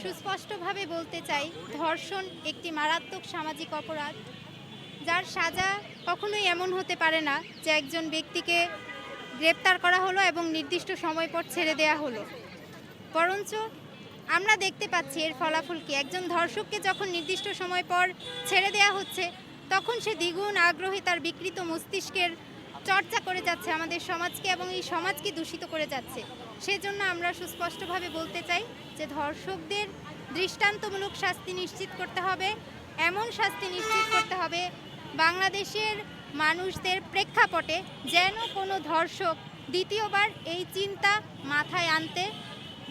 সুস্পষ্টভাবে বলতে চাই, ধর্ষণ একটি মারাত্মক সামাজিক অপরাধ, যার সাজা কখনোই এমন হতে পারে না যে একজন ব্যক্তিকে গ্রেপ্তার করা হলো এবং নির্দিষ্ট সময় পর ছেড়ে দেয়া হলো। বরঞ্চ আমরা দেখতে পাচ্ছি এর ফলাফল কি। একজন ধর্ষককে যখন নির্দিষ্ট সময় পর ছেড়ে দেয়া হচ্ছে, তখন সে দ্বিগুণ আগ্রহী তার বিকৃত মস্তিষ্কের চর্চা করে যাচ্ছে আমাদের সমাজকে এবং এই সমাজকে দূষিত করে যাচ্ছে। সেজন্য আমরা সুস্পষ্টভাবে বলতে চাই যে ধর্ষকদের দৃষ্টান্তমূলক শাস্তি নিশ্চিত করতে হবে, এমন শাস্তি নিশ্চিত করতে হবে বাংলাদেশের মানুষদের প্রেক্ষাপটে যেন কোনো ধর্ষক দ্বিতীয়বার এই চিন্তা মাথায় আনতে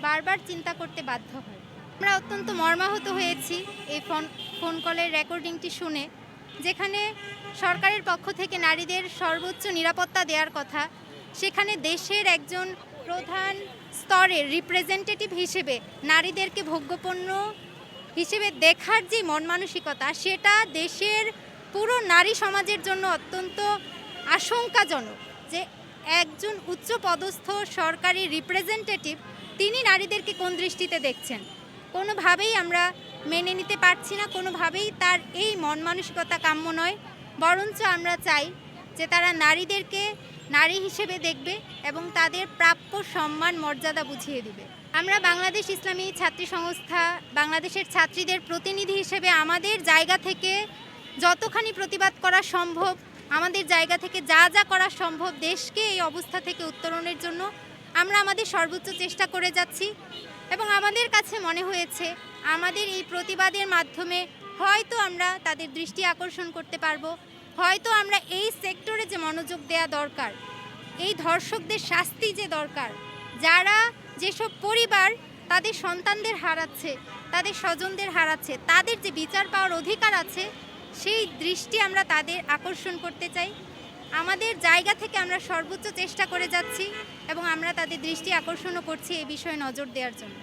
বারবার চিন্তা করতে বাধ্য হয়। আমরা অত্যন্ত মর্মাহত হয়েছি এই ফোন কলের রেকর্ডিংটি শুনে, যেখানে সরকারের পক্ষ থেকে নারীদের সর্বোচ্চ নিরাপত্তা দেওয়ার কথা, সেখানে দেশের একজন প্রধান স্তরের রিপ্রেজেন্টেটিভ হিসেবে নারীদেরকে ভোগ্যপণ্য হিসেবে দেখার যে মন মানসিকতা, সেটা দেশের পুরো নারী সমাজের জন্য অত্যন্ত আশঙ্কাজনক। যে একজন উচ্চপদস্থ সরকারি রিপ্রেজেন্টেটিভ তিনি নারীদেরকে কোন দৃষ্টিতে দেখছেন, কোনোভাবেই আমরা মেনে নিতে পারছি না, কোনোভাবেই তার এই মন মানসিকতা কাম্য নয়। বরঞ্চ আমরা চাই যে তারা নারীদেরকে নারী হিসেবে দেখবে এবং তাদের প্রাপ্য সম্মান মর্যাদা বুঝিয়ে দিবে। আমরা বাংলাদেশ ইসলামী ছাত্রী সংস্থা বাংলাদেশের ছাত্রীদের প্রতিনিধি হিসেবে আমাদের জায়গা থেকে যতখানি প্রতিবাদ করা সম্ভব, আমাদের জায়গা থেকে যা যা করা সম্ভব দেশকে এই অবস্থা থেকে উত্তরণের জন্য আমরা আমাদের সর্বোচ্চ চেষ্টা করে যাচ্ছি। এবং আমাদের কাছে মনে হয়েছে আমাদের এই প্রতিবাদের মাধ্যমে হয়তো আমরা তাদের দৃষ্টি আকর্ষণ করতে পারবো, হয়তো আমরা এই সেক্টরে যে মনোযোগ দেওয়া দরকার, এই ধর্ষকদের শাস্তি যে দরকার, যারা যেসব পরিবার তাদের সন্তানদের হারাচ্ছে, তাদের স্বজনদের হারাচ্ছে, তাদের যে বিচার পাওয়ার অধিকার আছে, সেই দৃষ্টি আমরা তাদের আকর্ষণ করতে চাই। আমাদের জায়গা থেকে আমরা সর্বোচ্চ চেষ্টা করে যাচ্ছি এবং আমরা তাদের দৃষ্টি আকর্ষণও করছি এই বিষয়ে নজর দেওয়ার জন্য।